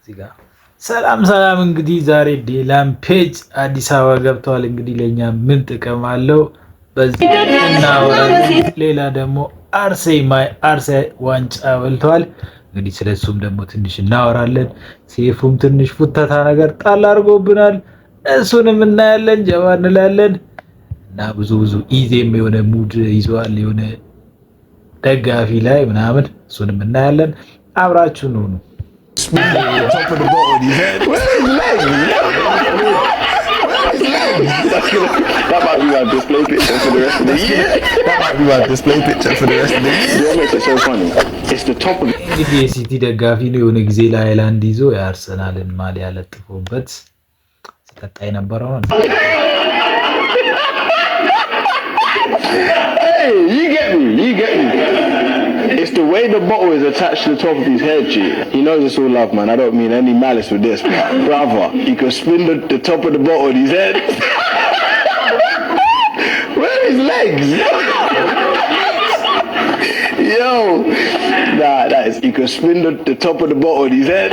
እዚህ ጋር ሰላም ሰላም። እንግዲህ ዛሬ ዴላም ፔጅ አዲስ አበባ ገብተዋል። እንግዲህ ለኛ ምን ጥቅም አለው በዚህ እናወራለን። ሌላ ደግሞ አርሴ ዋንጫ በልተዋል። እንግዲህ ስለሱም ደግሞ ትንሽ እናወራለን። ሴፉም ትንሽ ፉተታ ነገር ጣል አድርጎብናል። እሱንም እናያለን፣ ጀባ እንላለን እና ብዙ ኢዜም የሆነ ሙድ ይዘዋል የሆነ ደጋፊ ላይ ምናምን እሱንም እናያለን። አብራችሁ ነው ነው Top of the bottle in his head. Where's his legs? Where's his legs? That might be my display picture for the rest of the year. That might be my display picture for the rest of the year. What makes it so funny? It's the top of እንግዲህ የሲቲ ደጋፊ ነው። የሆነ ጊዜ ላይ ሃይላንድ ይዞ የአርሰናልን ማሊያ ለጥፎበት ሲጠጣ የነበረው ነው። Hey, you get me. It's the way the bottle is attached to the top of his head, G. He knows it's all love, man. I don't mean any malice with this. Brother, he could spin the top of the bottle in his head. Where are his legs? Yo. Nah, he could spin the top of the bottle in his head.